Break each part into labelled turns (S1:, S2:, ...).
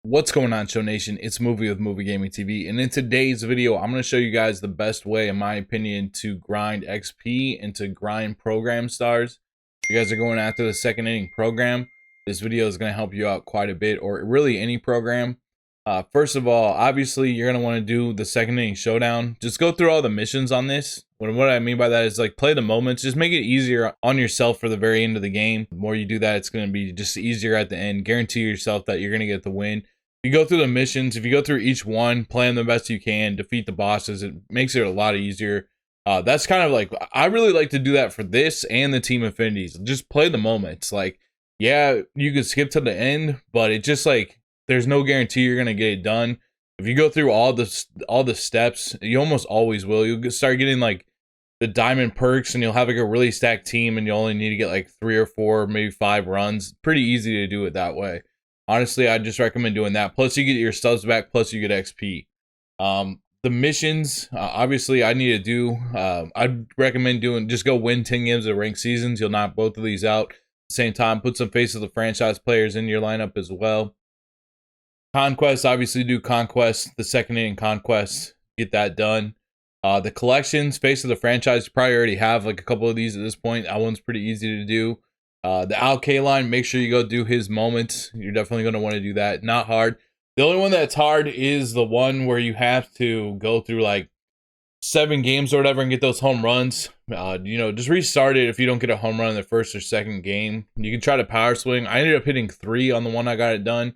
S1: What's going on, Show Nation? It's Movie with Movie Gaming TV, and in today's video, I'm going to show you guys the best way, in my opinion, to grind XP and to grind program stars. If you guys are going after the second inning program, this video is going to help you out quite a bit, or really any program. First of all, obviously, you're going to want to do the second inning showdown. Just go through all the missions on this. What I mean by that is like play the moments. Just make it easier on yourself for the very end of the game. The more you do that, it's going to be just easier at the end. Guarantee yourself that you're going to get the win. If you go through the missions, if you go through each one, play them the best you can, defeat the bosses, it makes it a lot easier. That's kind of like, I really like to do that for this and the team affinities. Just play the moments. Like, yeah, you can skip to the end, but it just like, there's no guarantee you're going to get it done. If you go through all the steps, you almost always will. You'll start getting like the diamond perks, and you'll have like a really stacked team, and you only need to get like 3 or 4, maybe 5 runs. Pretty easy to do it that way. Honestly, I just recommend doing that. Plus, you get your subs back. Plus, you get XP. The missions, obviously, I need to do. I'd recommend doing. Just go win 10 games of ranked seasons. You'll knock both of these out at the same time. Put some face of the franchise players in your lineup as well. Conquest, obviously, do conquest. The second inning conquest, get that done. The collections, face of the franchise, you probably already have like a couple of these at this point. That one's pretty easy to do. The Al line, make sure you go do his moments. You're definitely going to want to do that. Not hard. The only one that's hard is the one where you have to go through like 7 games or whatever and get those home runs. Just restart it if you don't get a home run in the first or second game. You can try to power swing. I ended up hitting 3 on the one I got it done.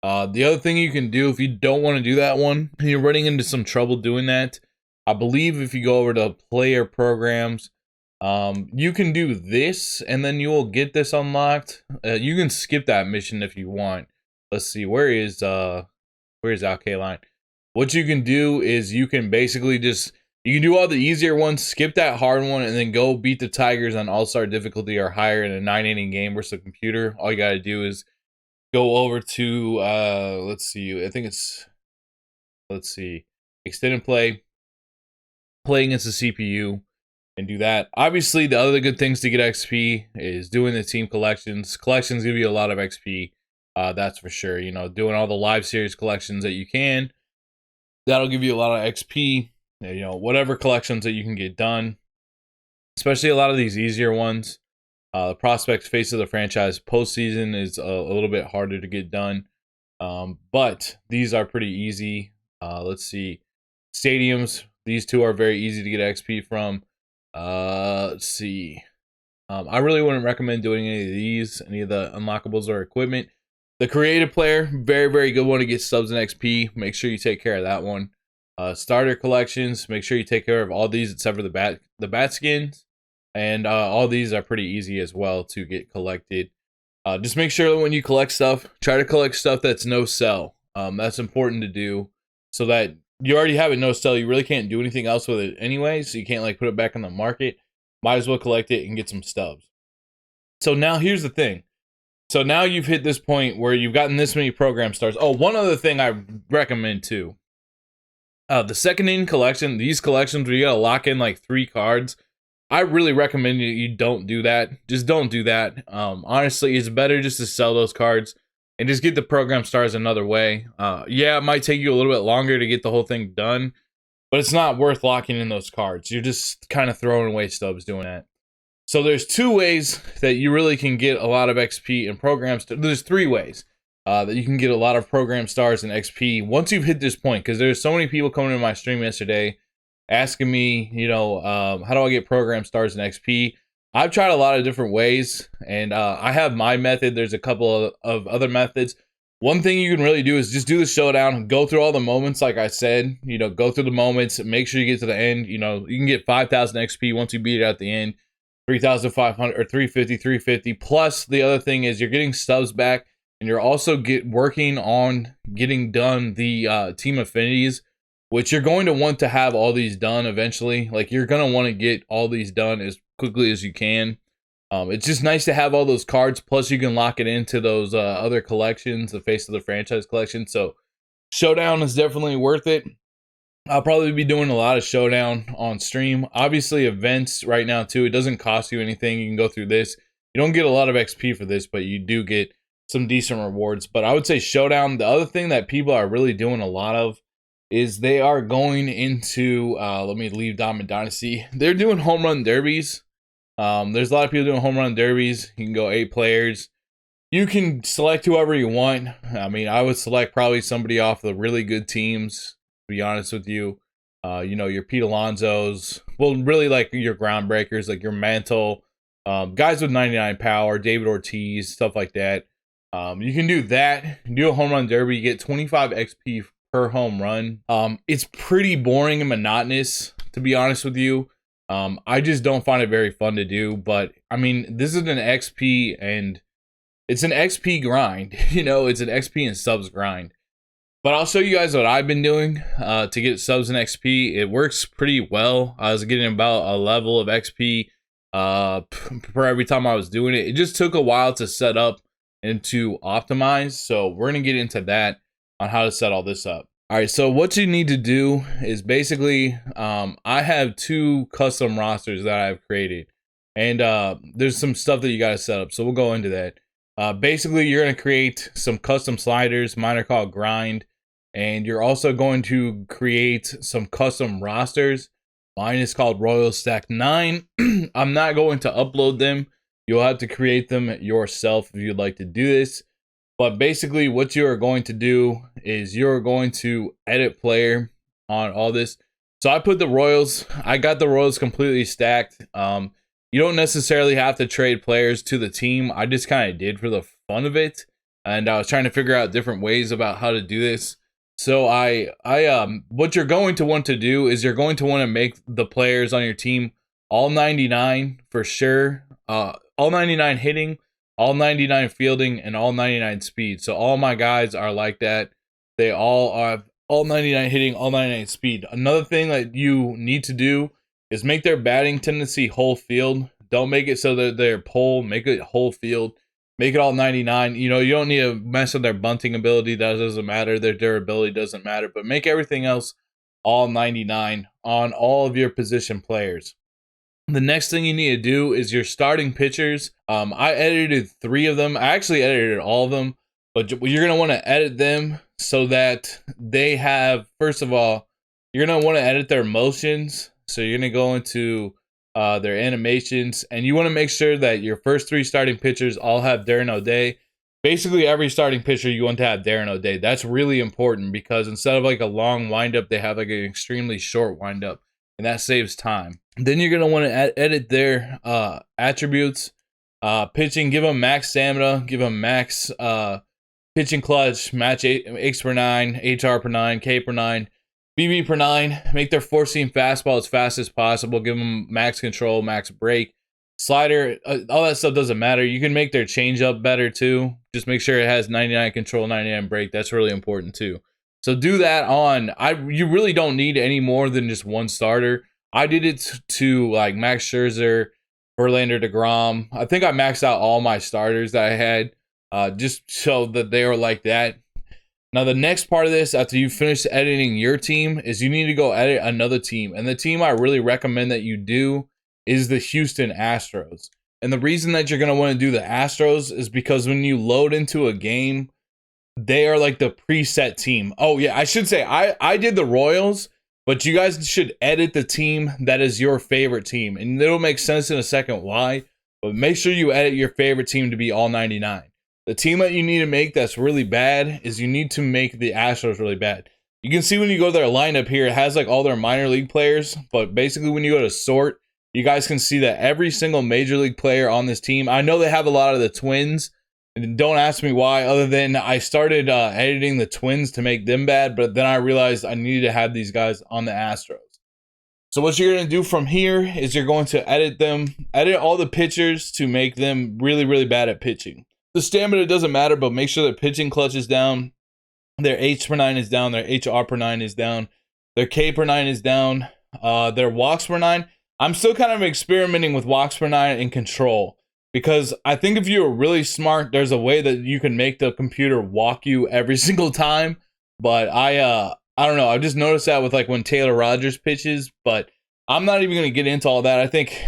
S1: The other thing you can do if you don't want to do that one, and you're running into some trouble doing that, I believe if you go over to player programs, you can do this and then you will get this unlocked. You can skip that mission if you want. Let's see, where's Al line? What you can do is you can basically you can do all the easier ones, skip that hard one, and then go beat the Tigers on all-star difficulty or higher in a 9-inning game versus a computer. All you got to do is go over to let's see, extended play against the CPU and do that. Obviously, the other good things to get XP is doing the team collections. Collections give you a lot of XP, that's for sure. Doing all the live series collections that you can, that'll give you a lot of XP. Whatever collections that you can get done, especially a lot of these easier ones. The prospects face of the franchise postseason is a little bit harder to get done, but these are pretty easy. Let's see, stadiums. These two are very easy to get XP from. Let's see. I really wouldn't recommend doing any of the unlockables or equipment. The creative player, very, very good one to get subs and XP. Make sure you take care of that one. Starter collections, make sure you take care of all these except for the bat skins. And all these are pretty easy as well to get collected. Just make sure that when you collect stuff, try to collect stuff that's no sell. That's important to do so that you already have it no sell. You really can't do anything else with it anyway, so you can't like put it back on the market. Might as well collect it and get some stubs. So now here's the thing. So now you've hit this point where you've gotten this many program stars. Oh, one other thing I recommend too. The second inning collection, these collections where you gotta lock in like 3 cards. I really recommend you don't do that. Just don't do that. Honestly, it's better just to sell those cards and just get the program stars another way. Yeah, it might take you a little bit longer to get the whole thing done, but it's not worth locking in those cards. You're just kind of throwing away stubs doing that. So there's 2 ways that you really can get a lot of XP in programs. There's 3 ways that you can get a lot of program stars and XP once you've hit this point, because there's so many people coming to my stream yesterday asking me, how do I get program stars and XP? I've tried a lot of different ways, and I have my method. There's a couple of other methods. One thing you can really do is just do the showdown, go through all the moments, like I said, go through the moments, make sure you get to the end. You can get 5,000 XP once you beat it at the end, 3,500 or 350. Plus, the other thing is you're getting stubs back, and you're also working on getting done the team affinities, which you're going to want to have all these done eventually. Like, you're going to want to get all these done as quickly as you can. It's just nice to have all those cards. Plus, you can lock it into those other collections, the face of the franchise collection. So, Showdown is definitely worth it. I'll probably be doing a lot of Showdown on stream. Obviously, events right now, too. It doesn't cost you anything. You can go through this. You don't get a lot of XP for this, but you do get some decent rewards. But I would say Showdown, the other thing that people are really doing a lot of is they are going into, let me leave Diamond Dynasty. They're doing home run derbies. There's a lot of people doing home run derbies. You can go 8 players. You can select whoever you want. I mean, I would select probably somebody off the really good teams, to be honest with you. Your Pete Alonsos. Well, really like your groundbreakers, like your Mantle. Guys with 99 power, David Ortiz, stuff like that. You can do that. Do a home run derby. You get 25 XP per home run. It's pretty boring and monotonous, to be honest with you. I just don't find it very fun to do. But, I mean, this is an XP and it's an XP grind. It's an XP and subs grind. But I'll show you guys what I've been doing to get subs and XP. It works pretty well. I was getting about a level of XP per every time I was doing it. It just took a while to set up and to optimize. So we're going to get into that on how to set all this up. All right, so what you need to do is basically, I have 2 custom rosters that I've created. And there's some stuff that you got to set up. So we'll go into that. Basically, you're going to create some custom sliders. Mine are called Grind. And you're also going to create some custom rosters. Mine is called Royal Stack 9. I'm not going to upload them. You'll have to create them yourself if you'd like to do this. But basically, what you are going to do is you're going to edit player on all this. So I put the Royals. I got the Royals completely stacked. You don't necessarily have to trade players to the team. I just kind of did for the fun of it. And I was trying to figure out different ways about how to do this. So what you're going to want to do is you're going to want to make the players on your team all 99 for sure. All 99 hitting, all 99 fielding, and all 99 speed. So all my guys are like that. They all are all 99 hitting, all 99 speed. Another thing that you need to do is make their batting tendency whole field. Don't make it so that they're pole. Make it whole field. Make it all 99. You don't need to mess with their bunting ability. That doesn't matter. Their durability doesn't matter. But make everything else all 99 on all of your position players. The next thing you need to do is your starting pitchers. I edited 3 of them. I actually edited all of them. But you're going to want to edit them so that they have, first of all, you're going to want to edit their motions. So you're going to go into their animations, and you want to make sure that your first 3 starting pitchers all have Darren O'Day. Basically, every starting pitcher you want to have Darren O'Day. That's really important because instead of like a long windup, they have like an extremely short windup, and that saves time. Then you're going to want to edit their attributes. Pitching, give them max stamina, give them max pitching clutch, match X per 9, HR per 9, K per 9. BB per 9, make their 4-seam fastball as fast as possible. Give them max control, max break. Slider, all that stuff doesn't matter. You can make their changeup better too. Just make sure it has 99 control, 99 break. That's really important too. So do that on. You really don't need any more than just 1 starter. I did it to like Max Scherzer, Verlander, DeGrom. I think I maxed out all my starters that I had just so that they were like that. Now, the next part of this, after you finish editing your team, is you need to go edit another team. And the team I really recommend that you do is the Houston Astros. And the reason that you're going to want to do the Astros is because when you load into a game, they are like the preset team. Oh, yeah, I should say I did the Royals, but you guys should edit the team that is your favorite team. And it'll make sense in a second why. But make sure you edit your favorite team to be all 99. The team that you need to make that's really bad is you need to make the Astros really bad. You can see when you go to their lineup here, it has like all their minor league players. But basically when you go to sort, you guys can see that every single major league player on this team, I know they have a lot of the Twins. And don't ask me why, other than I started editing the Twins to make them bad. But then I realized I needed to have these guys on the Astros. So what you're going to do from here is you're going to edit all the pitchers to make them really, really bad at pitching. The stamina doesn't matter, but make sure their pitching clutch is down, their H per 9 is down, their HR per 9 is down, their K per 9 is down, their walks per 9. I'm still kind of experimenting with walks per 9 and control because I think if you're really smart, there's a way that you can make the computer walk you every single time. But I don't know. I've just noticed that with like when Taylor Rogers pitches, but I'm not even going to get into all that. I think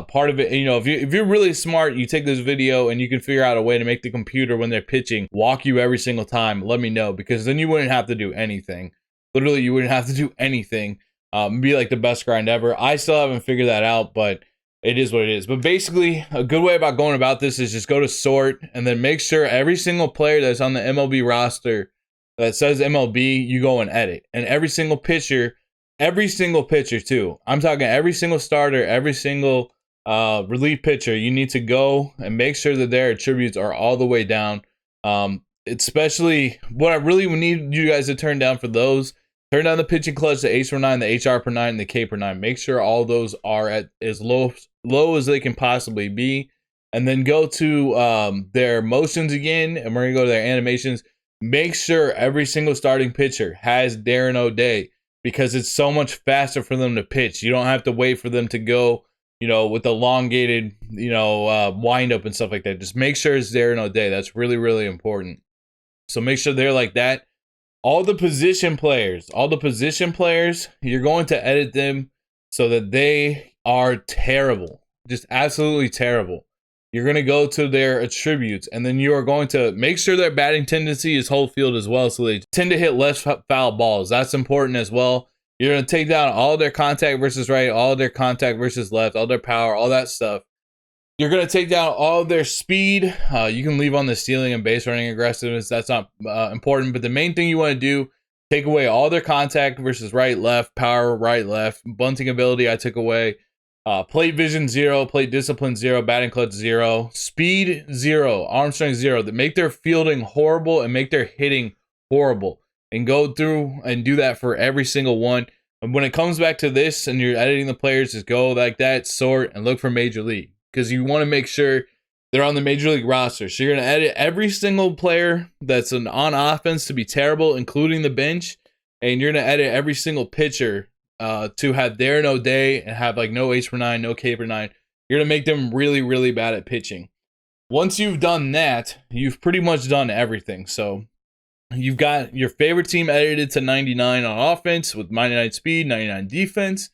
S1: part of it, you know, if you're really smart, you take this video and you can figure out a way to make the computer, when they're pitching, walk you every single time. Let me know, because then you wouldn't have to do anything. Literally, you wouldn't have to do anything. Be like the best grind ever. I still haven't figured that out, but it is what it is. But basically, a good way about going about this is just go to sort and then make sure every single player that's on the MLB roster that says MLB, you go and edit. And every single pitcher too. I'm talking every single starter, every single relief pitcher. You need to go and make sure that their attributes are all the way down. Especially what I really need you guys to turn down for those. Turn down the pitching clutch, the H per 9, the HR per 9, and the K per 9. Make sure all those are at as low as they can possibly be. And then go to their motions again, and we're going to go to their animations. Make sure every single starting pitcher has Darren O'Day, because it's so much faster for them to pitch. You don't have to wait for them to go, you know, with elongated, you know, wind up and stuff like that. Just make sure it's Darren O'Day. That's really, really important. So make sure they're like that. All the position players, you're going to edit them so that they are terrible. Just absolutely terrible. You're going to go to their attributes, and then you are going to make sure their batting tendency is whole field as well, so they tend to hit less foul balls. That's important as well. You're going to take down all their contact versus right, all their contact versus left, all their power, all that stuff. You're going to take down all their speed. You can leave on the stealing and base running aggressiveness. That's not important, but the main thing you want to do, take away all their contact versus right, left, power, right, left, bunting ability I took away. Plate vision 0, plate discipline 0, batting clutch 0, speed 0, arm strength 0. That make their fielding horrible and make their hitting horrible. And go through and do that for every single one. And when it comes back to this and you're editing the players, just go like that, sort, and look for Major League. Because you want to make sure they're on the Major League roster. So you're going to edit every single player that's on offense to be terrible, including the bench. And you're going to edit every single pitcher to have Darren O'Day and have like no H per 9, no K per 9. You're going to make them really, really bad at pitching. Once you've done that, you've pretty much done everything. So you've got your favorite team edited to 99 on offense with 99 speed, 99 defense.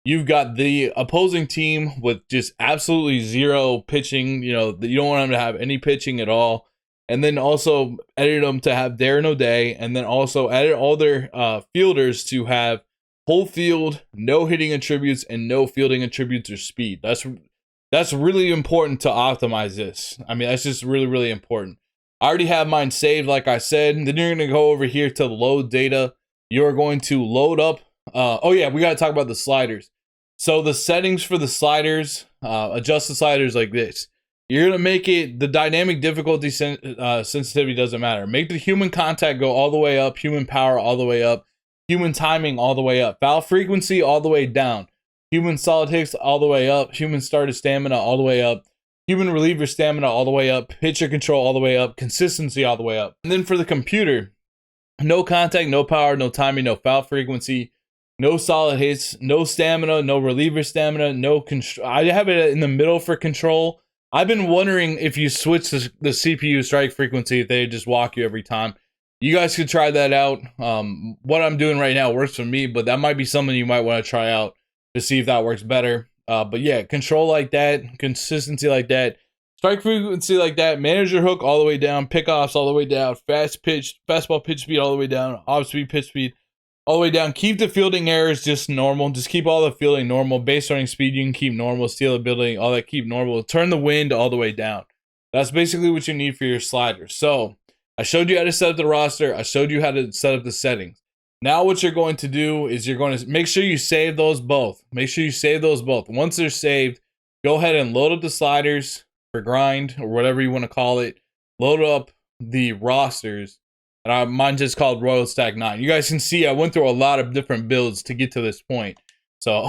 S1: You've got the opposing team with just absolutely 0 pitching. You know, you don't want them to have any pitching at all. And then also edit them to have Darren O'Day. And then also edit all their fielders to have whole field, no hitting attributes, and no fielding attributes or speed. That's really important to optimize this. I mean, that's just really, really important. I already have mine saved, like I said. Then you're going to go over here to load data. You're going to load up. Oh, yeah, we got to talk about the sliders. So the settings for the sliders, adjust the sliders like this. You're going to make it, the dynamic difficulty sensitivity doesn't matter. Make the human contact go all the way up, human power all the way up, human timing all the way up, foul frequency all the way down, human solid hits all the way up, human starter stamina all the way up, human reliever stamina all the way up, pitcher control all the way up, consistency all the way up. And then for the computer, no contact, no power, no timing, no foul frequency, no solid hits, no stamina, no reliever stamina, no control. I have it in the middle for control. I've been wondering if you switch the CPU strike frequency, if they just walk you every time. You guys could try that out. What I'm doing right now works for me, but that might be something you might want to try out to see if that works better. But yeah, control like that, consistency like that, strike frequency like that, manager hook all the way down, pickoffs all the way down, fastball pitch speed all the way down, off speed pitch speed all the way down. Keep the fielding errors just normal. Just keep all the fielding normal. Base running speed you can keep normal. Steal ability, all that keep normal. Turn the wind all the way down. That's basically what you need for your sliders. So I showed you how to set up the roster. I showed you how to set up the settings. Now what you're going to do is you're going to make sure you save those both. Make sure you save those both. Once they're saved, go ahead and load up the sliders for grind or whatever you want to call it. Load up the rosters. And mine just called Royal Stack 9. You guys can see I went through a lot of different builds to get to this point. So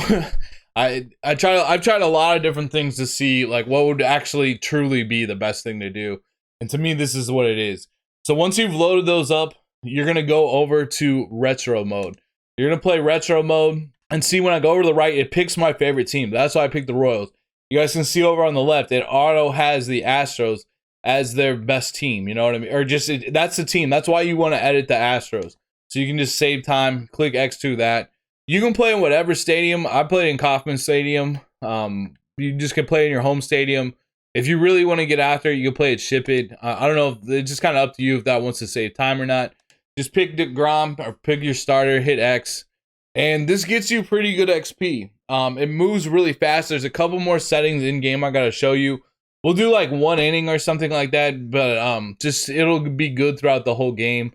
S1: I've tried a lot of different things to see like what would actually truly be the best thing to do. And to me, this is what it is. So once you've loaded those up, you're going to go over to retro mode. You're going to play retro mode and see when I go over to the right, it picks my favorite team. That's why I picked the Royals. You guys can see over on the left, it auto has the Astros as their best team. You know what I mean? Or just, that's the team. That's why you want to edit the Astros. So you can just save time, click X to that. You can play in whatever stadium. I played in Kauffman Stadium. You just can play in your home stadium. If you really want to get after it, you can play at Ship It. I don't know. It's just kind of up to you if that wants to save time or not. Just pick DeGrom or pick your starter, hit X. And this gets you pretty good XP. It moves really fast. There's a couple more settings in game I got to show you. We'll do like 1 inning or something like that. But just it'll be good throughout the whole game.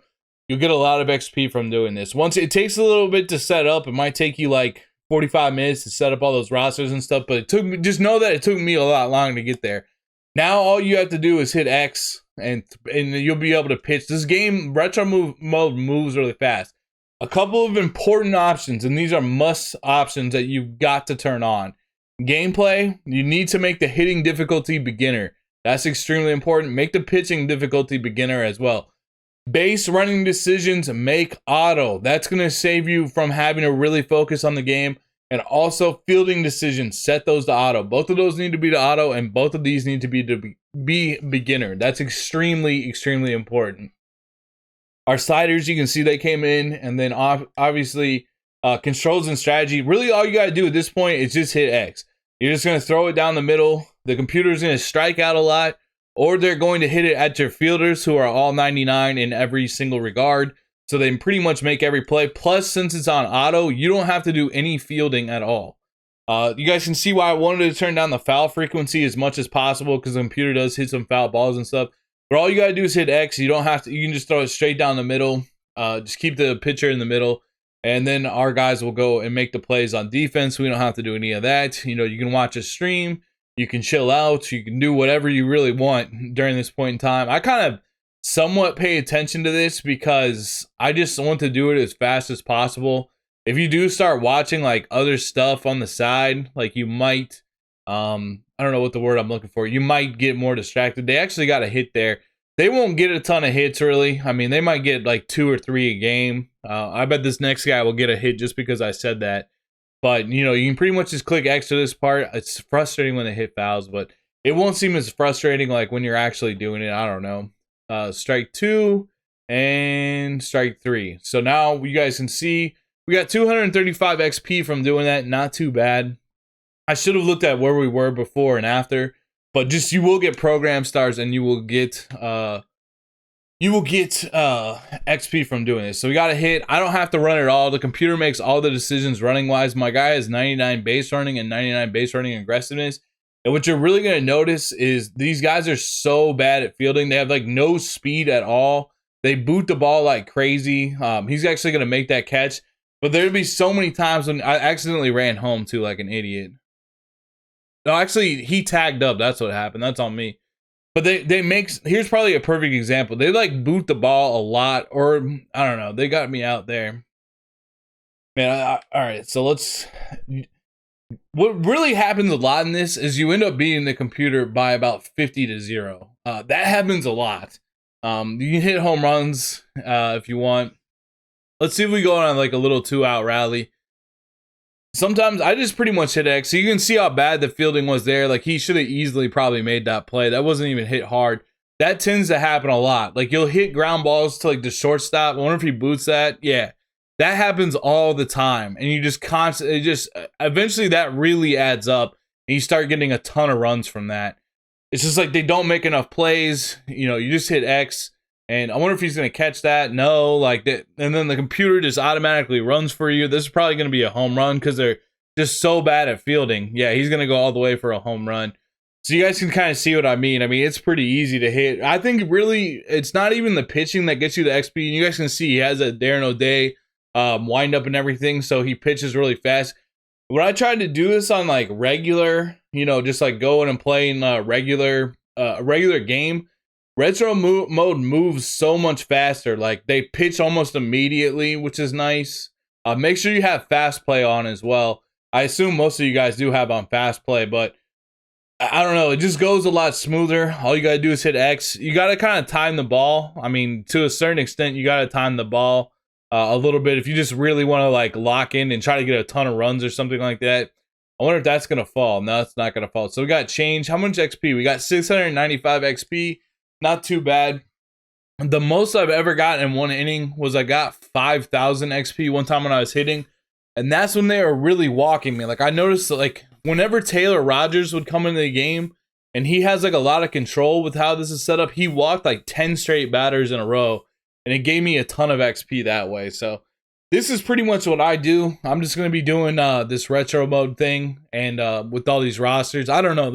S1: You'll get a lot of XP from doing this. Once it takes a little bit to set up, it might take you like 45 minutes to set up all those rosters and stuff. But it took me, just know that it took me a lot longer to get there. Now all you have to do is hit X and you'll be able to pitch. This game, retro mode moves really fast. A couple of important options, and these are must options that you've got to turn on. Gameplay, you need to make the hitting difficulty beginner. That's extremely important. Make the pitching difficulty beginner as well. Base running decisions, make auto. That's going to save you from having to really focus on the game. And also fielding decisions, set those to auto. Both of those need to be to auto, and both of these need to be beginner. That's extremely, extremely important. Our sliders, you can see they came in, and then obviously controls and strategy. Really all you got to do at this point is just hit X. You're just going to throw it down the middle. The computer's going to strike out a lot, or they're going to hit it at your fielders who are all 99 in every single regard. So they pretty much make every play. Plus, since it's on auto, you don't have to do any fielding at all. You guys can see why I wanted to turn down the foul frequency as much as possible, because the computer does hit some foul balls and stuff. But all you got to do is hit X. You don't have to. You can just throw it straight down the middle. Just keep the pitcher in the middle. And then our guys will go and make the plays on defense. We don't have to do any of that. You know, you can watch a stream. You can chill out. You can do whatever you really want during this point in time. I kind of somewhat pay attention to this because I just want to do it as fast as possible. If you do start watching like other stuff on the side, like you might, I don't know what the word I'm looking for. You might get more distracted. They actually got a hit there. They won't get a ton of hits really. I mean, they might get like 2 or 3 a game. I bet this next guy will get a hit just because I said that. But, you know, you can pretty much just click X to this part. It's frustrating when they hit fouls, but it won't seem as frustrating like when you're actually doing it. I don't know. Strike 2 and strike 3. So now you guys can see we got 235 XP from doing that. Not too bad. I should have looked at where we were before and after, but just you will get program stars and you will get XP from doing this. So we got a hit. I don't have to run it all. The computer makes all the decisions running wise. My guy has 99 base running and 99 base running aggressiveness. And what you're really going to notice is these guys are so bad at fielding. They have like no speed at all. They boot the ball like crazy. He's actually going to make that catch. But there'd be so many times when I accidentally ran home too like an idiot. No, actually, he tagged up. That's what happened. That's on me. But they make, here's probably a perfect example. They like boot the ball a lot, or I don't know. They got me out there. Man, all right. So let's, what really happens a lot in this is you end up beating the computer by about 50-0. That happens a lot. You can hit home runs if you want. Let's see if we go on like a little 2-out rally. Sometimes I just pretty much hit X. So you can see how bad the fielding was there. Like he should have easily probably made that play. That wasn't even hit hard. That tends to happen a lot. Like you'll hit ground balls to like the shortstop. I wonder if he boots that. Yeah, that happens all the time. And you just constantly eventually that really adds up. And you start getting a ton of runs from that. It's just like they don't make enough plays. You know, you just hit X. And I wonder if he's going to catch that. No, like that. And then the computer just automatically runs for you. This is probably going to be a home run because they're just so bad at fielding. Yeah, he's going to go all the way for a home run. So you guys can kind of see what I mean. I mean, it's pretty easy to hit. I think really it's not even the pitching that gets you the XP. And you guys can see he has a Darren O'Day wind up and everything. So he pitches really fast. When I tried to do this on like regular, you know, just like going and playing a regular game, retro mode moves so much faster. Like they pitch almost immediately, which is nice. Make sure you have fast play on as well. I assume most of you guys do have on fast play, but I don't know. It just goes a lot smoother. All you got to do is hit X. You got to kind of time the ball. I mean, to a certain extent, you got to time the ball a little bit. If you just really want to like lock in and try to get a ton of runs or something like that. I wonder if that's going to fall. No, it's not going to fall. So we got change. How much XP? We got 695 XP. Not too bad. The most I've ever gotten in one inning was I got 5,000 XP one time when I was hitting. And that's when they were really walking me. Like I noticed that, like whenever Taylor Rogers would come into the game and he has like a lot of control with how this is set up, he walked like 10 straight batters in a row, and it gave me a ton of XP that way. So this is pretty much what I do. I'm just going to be doing this retro mode thing, and with all these rosters, I don't know.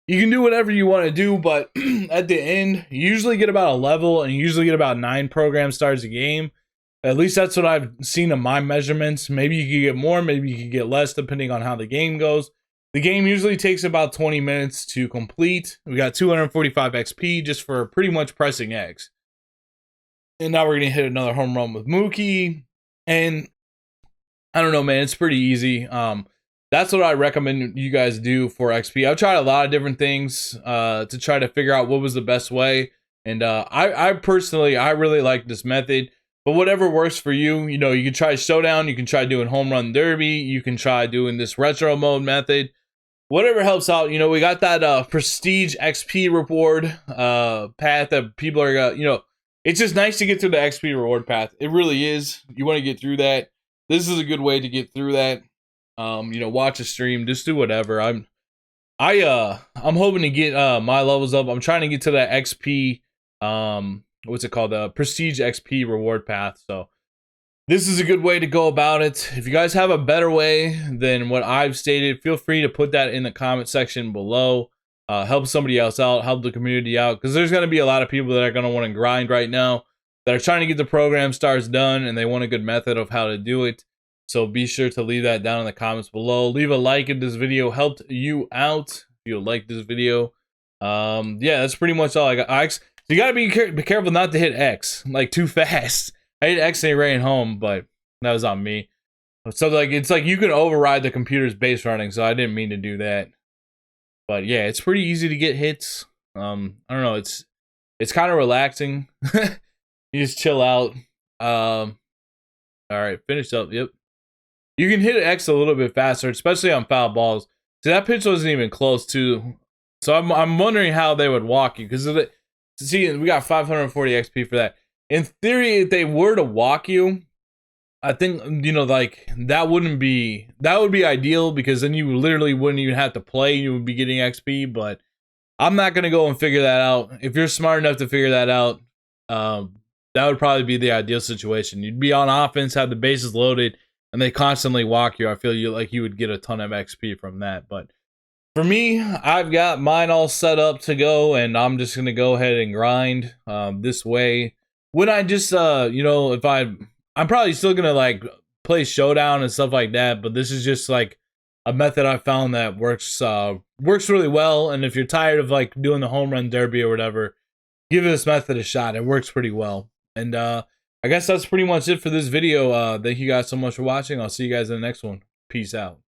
S1: You can do whatever you want to do, but at the end, you usually get about a level, and you usually get about 9 program stars a game. At least that's what I've seen in my measurements. Maybe you could get more, maybe you could get less, depending on how the game goes. The game usually takes about 20 minutes to complete. We got 245 XP just for pretty much pressing X. And now we're going to hit another home run with Mookie. And I don't know, man, it's pretty easy. That's what I recommend you guys do for XP. I've tried a lot of different things to try to figure out what was the best way. And I personally, I really like this method. But whatever works for you, you know, you can try Showdown, you can try doing Home Run Derby, you can try doing this retro mode method. Whatever helps out, you know, we got that prestige XP reward path that people are, you know, it's just nice to get through the XP reward path. It really is. You want to get through that. This is a good way to get through that. You know, watch a stream, just do whatever. I'm hoping to get my levels up. I'm trying to get to that XP what's it called, the prestige XP reward path. So this is a good way to go about it. If you guys have a better way than what I've stated, feel free to put that in the comment section below. Help somebody else out, help the community out, because there's going to be a lot of people that are going to want to grind right now, that are trying to get the program stars done, and they want a good method of how to do it. So be sure to leave that down in the comments below. Leave a like if this video helped you out, if you like this video. Yeah, that's pretty much all I got. So you gotta be careful not to hit X like too fast. I hit X and it ran home, but that was on me. So like it's like you can override the computer's base running, so I didn't mean to do that. But yeah, it's pretty easy to get hits. I don't know, it's kind of relaxing. You just chill out. All right, finished up. Yep. You can hit X a little bit faster, especially on foul balls. See, that pitch wasn't even close to. So I'm wondering how they would walk you, because see, we got 540 XP for that. In theory, if they were to walk you, I think, you know, like that would be ideal, because then you literally wouldn't even have to play. You would be getting XP, but I'm not going to go and figure that out. If you're smart enough to figure that out, that would probably be the ideal situation. You'd be on offense, have the bases loaded, and they constantly walk you. I feel like you would get a ton of XP from that. But for me, I've got mine all set up to go, and I'm just going to go ahead and grind this way. When I just, you know, if I'm probably still going to like play Showdown and stuff like that, but this is just like a method I found that works really well. And if you're tired of like doing the Home Run Derby or whatever, give this method a shot. It works pretty well. And I guess that's pretty much it for this video. Thank you guys so much for watching. I'll see you guys in the next one. Peace out.